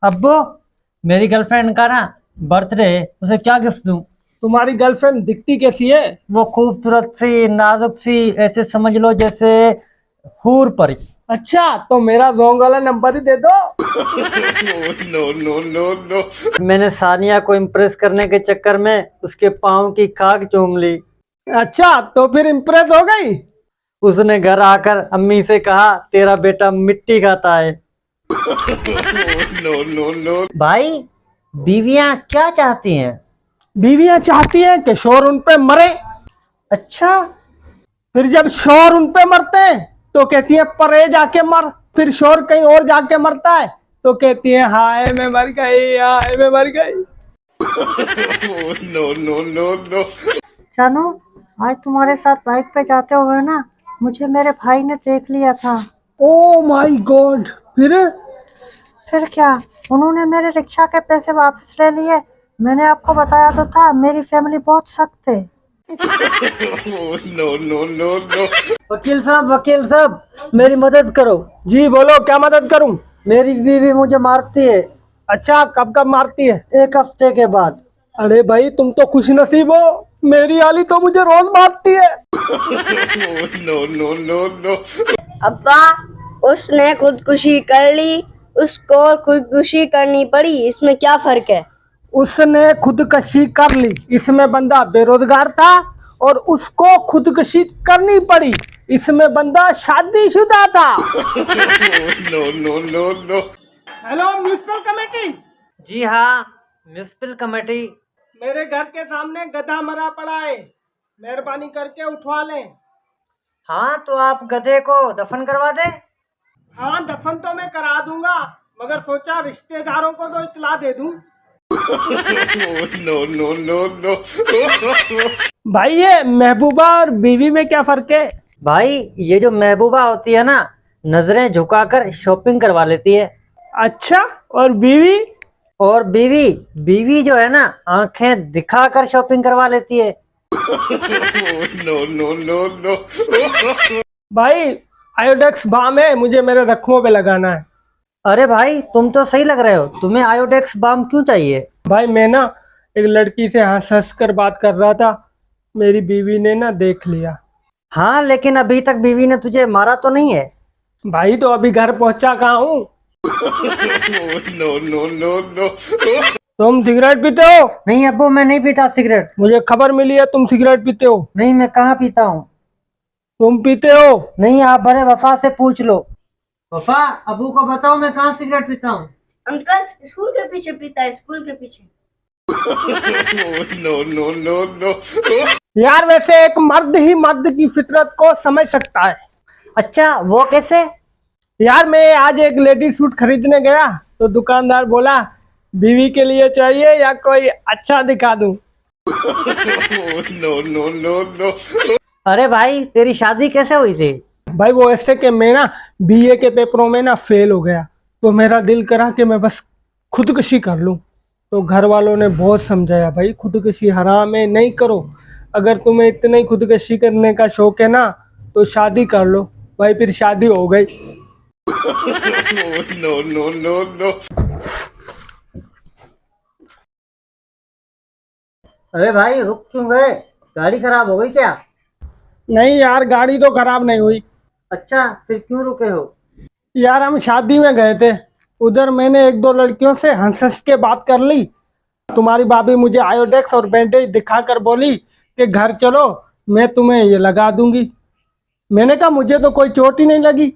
अब्बू, मेरी गर्लफ्रेंड का ना बर्थडे, उसे क्या गिफ्ट दूं? तुम्हारी गर्लफ्रेंड दिखती कैसी है? वो खूबसूरत सी, नाजुक सी, ऐसे समझ लो जैसे हूर परी। अच्छा, तो मेरा रॉन्ग वाला नंबर ही दे दो। मैंने सानिया को इम्प्रेस करने के चक्कर में उसके पाँव की खाक चूम ली। अच्छा, तो फिर इम्प्रेस हो गई? उसने घर आकर अम्मी से कहा तेरा बेटा मिट्टी खाता है। भाई, बीवियां क्या चाहती हैं? बीवियां चाहती हैं कि शोर उन पे मरे। अच्छा। फिर जब शोर उन पे मरते हैं तो कहती है परे जाके मर। फिर शोर कहीं और जाके मरता है तो कहती है हाय मैं मर गई, हाय मैं मर गई। जानू, आज तुम्हारे साथ बाइक पे जाते हुए ना मुझे मेरे भाई ने देख लिया था। Oh my God! फिर क्या, उन्होंने मेरे रिक्शा के पैसे वापस ले लिए। मैंने आपको बताया तो था मेरी फैमिली बहुत सख्त है। वकील साहब, मेरी मदद करो। जी बोलो, क्या मदद करूं? मेरी बीवी मुझे मारती है। अच्छा, कब कब मारती है? 1 हफ्ते के बाद। अरे भाई, तुम तो खुश नसीब हो, मेरी आली तो मुझे रोज मारती है। अब्बा, उसने खुदकुशी कर ली, उसको खुदकुशी करनी पड़ी, इसमें क्या फर्क है? उसने खुदकशी कर ली, इसमें बंदा बेरोजगार था, और उसको खुदकशी करनी पड़ी, इसमें बंदा शादीशुदा था। Hello municipal committee. जी हाँ, म्यूनिसिपल कमेटी। मेरे घर के सामने गधा मरा पड़ा है, मेहरबानी करके उठवा लें। हाँ, तो आप गधे को दफन करवा दे। हाँ, दफन तो मैं करा दूंगा, मगर सोचा रिश्तेदारों को तो इतला दे दूं। भाई, ये महबूबा और बीवी में क्या फर्क है? भाई, ये जो महबूबा होती है ना, नजरें झुकाकर शॉपिंग करवा लेती है। अच्छा, और बीवी? और बीवी बीवी जो है ना, आंखें दिखाकर शॉपिंग करवा लेती है। भाई, आयोडेक्स बाम है, मुझे मेरे रखुओं पे लगाना है। अरे भाई, तुम तो सही लग रहे हो, तुम्हें आयोडेक्स बाम क्यों चाहिए? भाई, मैं ना एक लड़की से हंस हंस कर बात कर रहा था, मेरी बीवी ने ना देख लिया। हाँ, लेकिन अभी तक बीवी ने तुझे मारा तो नहीं है। भाई, तो अभी घर पहुंचा कहाँ हूँ। तुम सिगरेट पीते हो? नहीं अब्बू, मैं नहीं पीता सिगरेट। मुझे खबर मिली है तुम सिगरेट पीते हो। नहीं, मैं कहाँ पीता हूँ। तुम पीते हो? नहीं, आप बड़े वफा से पूछ लो। वफा, अबू को बताओ मैं कहाँ सिगरेट पीता हूँ। अंकल, स्कूल के पीछे पीता है, स्कूल के पीछे। यार, वैसे एक मर्द ही मर्द की फितरत को समझ सकता है। अच्छा, वो कैसे? यार, मैं आज एक लेडी सूट खरीदने गया तो दुकानदार बोला बीवी के लिए चाहिए या कोई अच्छा दिखा दूं। अरे भाई, तेरी शादी कैसे हुई थी? भाई, वो ऐसे कि मैं ना बीए के पेपरों में ना फेल हो गया, तो मेरा दिल करा कि मैं बस खुदकुशी कर लूं। तो घर वालों ने बहुत समझाया, भाई खुदकुशी हराम है, नहीं करो। अगर तुम्हें इतना ही खुदकुशी करने का शौक है ना तो शादी कर लो। भाई, फिर शादी हो गई। अरे भाई, रुक क्यों गए? गाड़ी खराब हो गई क्या? नहीं यार, गाड़ी तो खराब नहीं हुई। अच्छा, फिर क्यों रुके हो? यार, हम शादी में गए थे, उधर मैंने एक दो लड़कियों से हंस हंस के बात कर ली। तुम्हारी भाभी मुझे आयोडेक्स और बैंडेज दिखाकर बोली कि घर चलो, मैं तुम्हें ये लगा दूंगी। मैंने कहा मुझे तो कोई चोट ही नहीं लगी।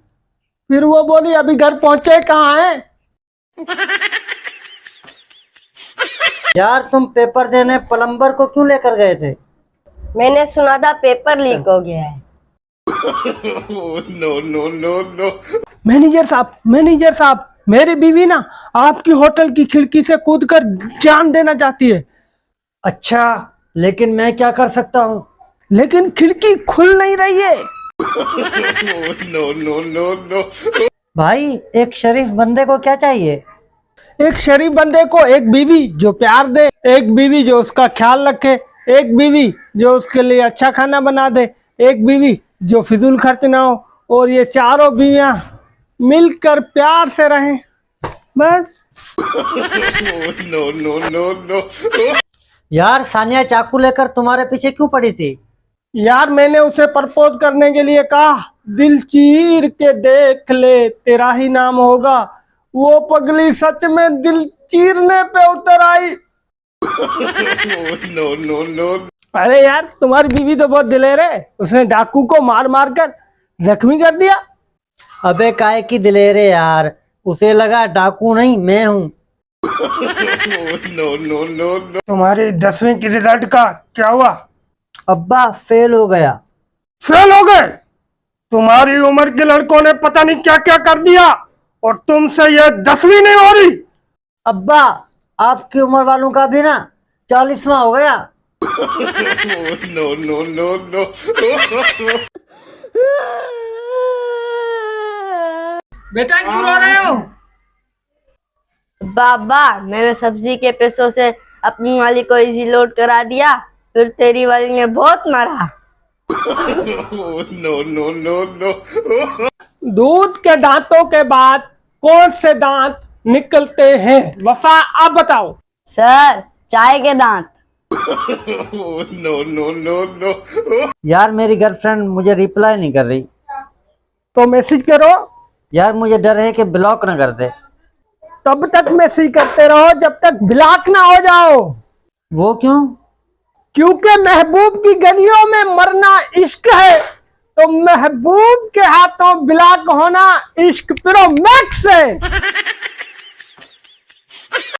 फिर वो बोली अभी घर पहुंचे कहाँ हैं। यार, तुम पेपर देने प्लम्बर को क्यों लेकर गए थे? मैंने सुना था पेपर लीक हो गया है। मैनेजर साहब, मेरी बीवी ना आपकी होटल की खिड़की से कूदकर जान देना चाहती है। अच्छा, लेकिन मैं क्या कर सकता हूँ? लेकिन खिड़की खुल नहीं रही है। भाई, एक शरीफ बंदे को क्या चाहिए? एक शरीफ बंदे को एक बीवी जो प्यार दे, एक बीवी जो उसका ख्याल रखे, एक बीवी जो उसके लिए अच्छा खाना बना दे, एक बीवी जो फिजूल खर्च ना हो, और ये चारों बीवियां मिलकर प्यार से रहें, बस। यार सानिया चाकू लेकर तुम्हारे पीछे क्यों पड़ी थी? यार मैंने उसे प्रपोज करने के लिए कहा, दिल चीर के देख ले तेरा ही नाम होगा। वो पगली सच में दिल चीरने पे उतर आई। अरे यार तुम्हारी बीवी तो बहुत दिलेर है, उसने डाकू को मार मार कर जख्मी कर दिया। अबे काय की दिलेरे यार, उसे लगा डाकू नहीं मैं हूँ। तुम्हारी 10वीं की रिजल्ट का क्या हुआ? अब्बा फेल हो गया। फेल हो गए? तुम्हारी उम्र के लड़कों ने पता नहीं क्या क्या कर दिया और तुमसे ये 10वीं नहीं हो रही। अब्बा आपकी उम्र वालों का भी ना 40वां हो गया। बेटा क्यों रो रहे हो? बाबा मैंने सब्जी के पैसों से अपनी वाली को इजी लोड करा दिया, फिर तेरी वाली ने बहुत मारा। दूध के दांतों के बाद कौन से दांत निकलते हैं? वफा आप बताओ। सर चाय के दांत। यार मेरी गर्लफ्रेंड मुझे रिप्लाई नहीं कर रही। तो मैसेज करो। यार मुझे डर है कि ब्लॉक ना कर दे। तब तक मैसेज करते रहो जब तक ब्लॉक ना हो जाओ। वो क्यों? क्योंकि महबूब की गलियों में मरना इश्क है, तो महबूब के हाथों ब्लॉक होना इश्क प्रो मैक्स है।